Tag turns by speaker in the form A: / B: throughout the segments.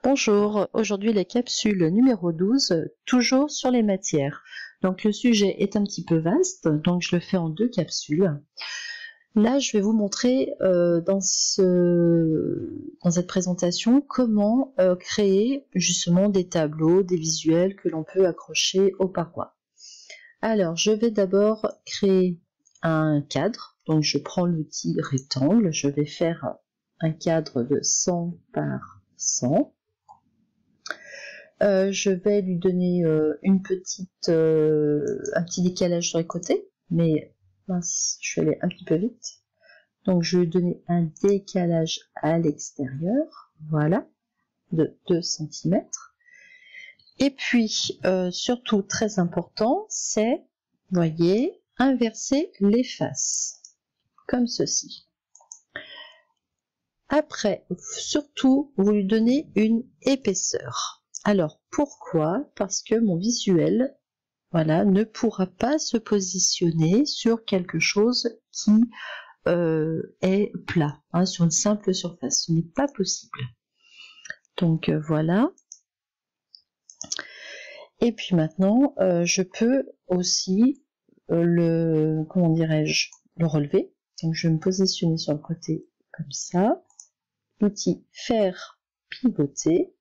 A: Bonjour, aujourd'hui la capsule numéro 12, toujours sur les matières. Donc le sujet est un petit peu vaste, donc je le fais en deux capsules. Là, je vais vous montrer dans cette présentation comment créer justement des tableaux, des visuels que l'on peut accrocher aux parois. Alors, je vais d'abord créer un cadre. Donc je prends l'outil rectangle, je vais faire un cadre de 100 par 100. Je vais lui donner un petit décalage sur les côtés, mais mince, je vais aller un petit peu vite. Donc je vais lui donner un décalage à l'extérieur, voilà, de 2 cm. Et puis, surtout très important, c'est, vous voyez, inverser les faces, comme ceci. Après, surtout, vous lui donnez une épaisseur. Alors, pourquoi? Parce que mon visuel, voilà, ne pourra pas se positionner sur quelque chose qui est plat, hein, sur une simple surface. Ce n'est pas possible. Donc, voilà. Et puis maintenant, je peux aussi le relever. Donc, je vais me positionner sur le côté comme ça. L'outil faire pivoter.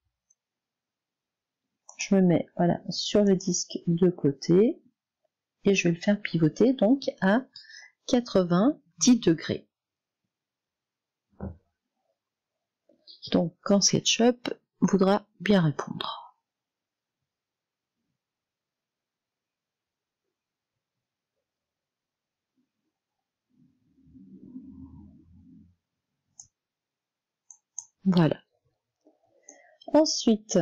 A: Je me mets voilà, sur le disque de côté et je vais le faire pivoter donc à 90 degrés. Donc quand SketchUp voudra bien répondre. Voilà. Ensuite,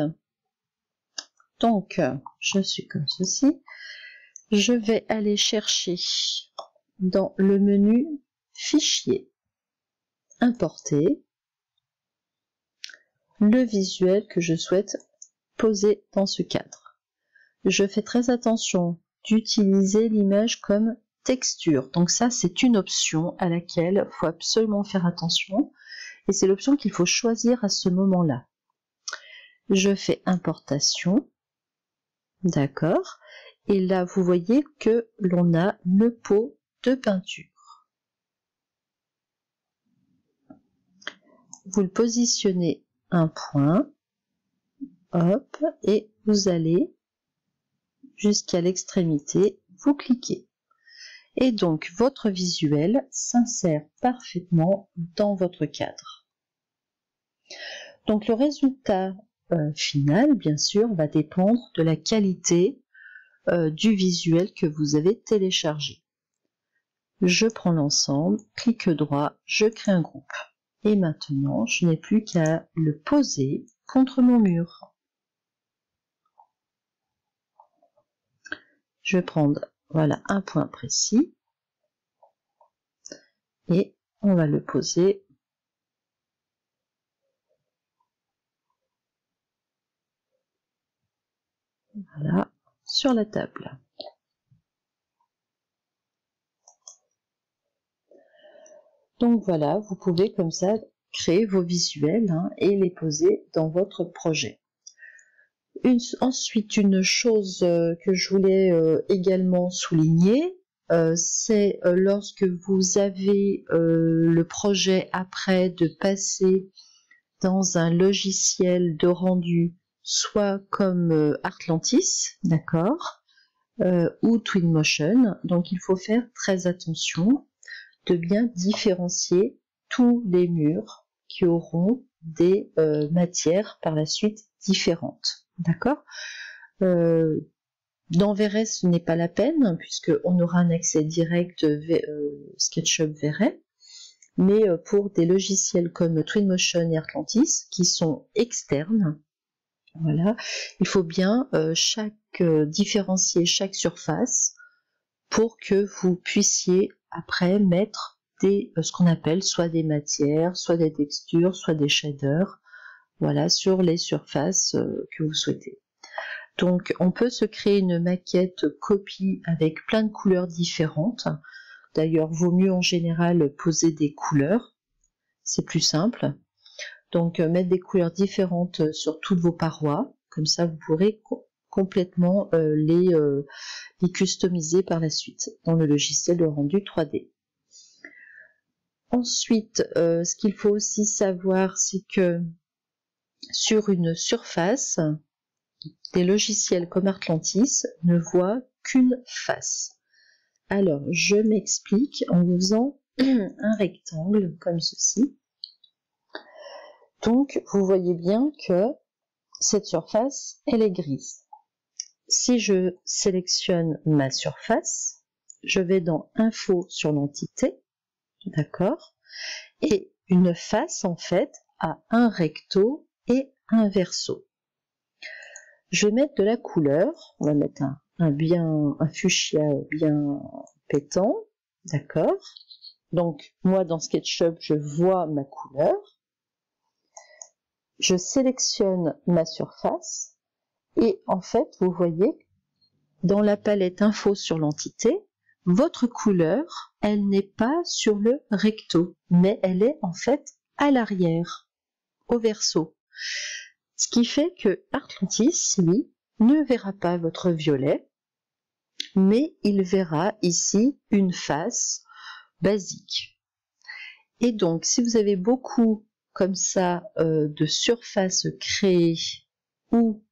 A: donc je suis comme ceci. Je vais aller chercher dans le menu Fichier, Importer, le visuel que je souhaite poser dans ce cadre. Je fais très attention d'utiliser l'image comme texture. Donc ça, c'est une option à laquelle il faut absolument faire attention. Et c'est l'option qu'il faut choisir à ce moment-là. Je fais importation. D'accord. Et là, vous voyez que l'on a le pot de peinture. Vous le positionnez un point. Hop. Et vous allez jusqu'à l'extrémité. Vous cliquez. Et donc, votre visuel s'insère parfaitement dans votre cadre. Donc, le résultat final, bien sûr, va dépendre de la qualité du visuel que vous avez téléchargé. Je prends l'ensemble, clic droit, je crée un groupe. Et maintenant, je n'ai plus qu'à le poser contre mon mur. Je vais prendre, voilà, un point précis. Et on va le poser voilà, sur la table. Donc voilà, vous pouvez comme ça créer vos visuels et les poser dans votre projet. Ensuite, une chose que je voulais également souligner, c'est lorsque vous avez le projet après de passer dans un logiciel de rendu, soit comme Artlantis, d'accord, ou Twinmotion. Donc il faut faire très attention de bien différencier tous les murs qui auront des matières par la suite différentes. D'accord. Dans Verret, ce n'est pas la peine, puisqu'on aura un accès direct SketchUp Verret. Mais pour des logiciels comme Twinmotion et Artlantis, qui sont externes, voilà, il faut bien différencier chaque surface pour que vous puissiez après mettre ce qu'on appelle soit des matières, soit des textures, soit des shaders, voilà, sur les surfaces que vous souhaitez. Donc on peut se créer une maquette copie avec plein de couleurs différentes. D'ailleurs, vaut mieux en général poser des couleurs, c'est plus simple. Donc mettre des couleurs différentes sur toutes vos parois, comme ça vous pourrez complètement les customiser par la suite dans le logiciel de rendu 3D. Ensuite, ce qu'il faut aussi savoir, c'est que sur une surface, des logiciels comme Artlantis ne voient qu'une face. Alors, je m'explique en vous faisant un rectangle comme ceci. Donc, vous voyez bien que cette surface, elle est grise. Si je sélectionne ma surface, je vais dans Info sur l'entité, d'accord? Et une face, en fait, a un recto et un verso. Je vais mettre de la couleur, on va mettre un fuchsia bien pétant, d'accord? Donc, moi, dans SketchUp, je vois ma couleur. Je sélectionne ma surface et en fait, vous voyez, dans la palette Info sur l'entité, votre couleur, elle n'est pas sur le recto, mais elle est en fait à l'arrière, au verso. Ce qui fait que Artlantis, lui, ne verra pas votre violet, mais il verra ici une face basique. Et donc, si vous avez beaucoup comme ça de surfaces créées où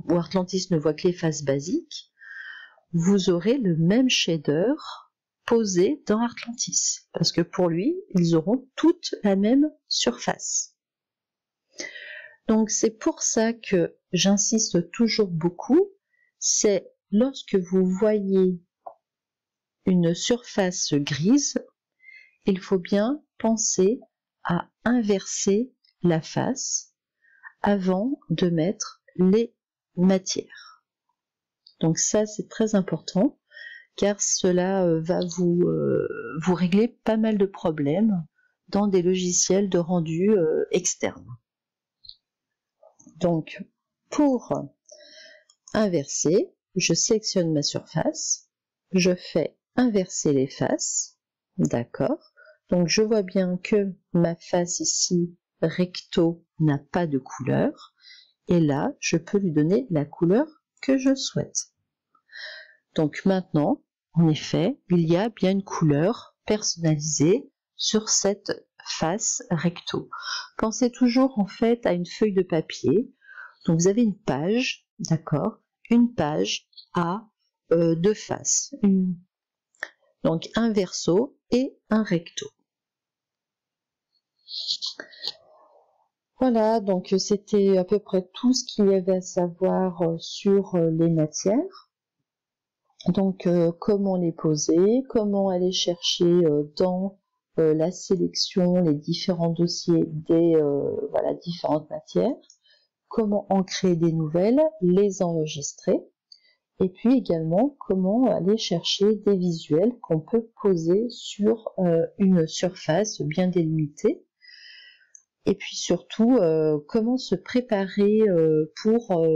A: Artlantis ne voit que les faces basiques, vous aurez le même shader posé dans Artlantis, parce que pour lui, ils auront toutes la même surface. Donc c'est pour ça que j'insiste toujours beaucoup, c'est lorsque vous voyez une surface grise, il faut bien penser à inverser la face avant de mettre les matières. Donc ça c'est très important car cela va vous régler pas mal de problèmes dans des logiciels de rendu externes. Donc pour inverser, je sélectionne ma surface, je fais inverser les faces, d'accord? Donc je vois bien que ma face ici, recto, n'a pas de couleur, et là, je peux lui donner la couleur que je souhaite. Donc maintenant, en effet, il y a bien une couleur personnalisée sur cette face recto. Pensez toujours en fait à une feuille de papier. Donc vous avez une page, d'accord? Une page a deux faces. Donc un verso et un recto. Voilà, donc c'était à peu près tout ce qu'il y avait à savoir sur les matières. Donc comment les poser, comment aller chercher dans la sélection les différents dossiers des différentes matières, comment en créer des nouvelles, les enregistrer, et puis également comment aller chercher des visuels qu'on peut poser sur une surface bien délimitée. Et puis surtout, comment se préparer pour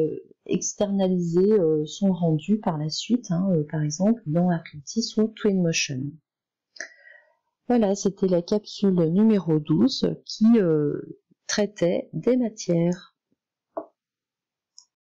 A: externaliser son rendu par la suite, par exemple dans Artlantis ou Twinmotion. Voilà, c'était la capsule numéro 12 qui traitait des matières.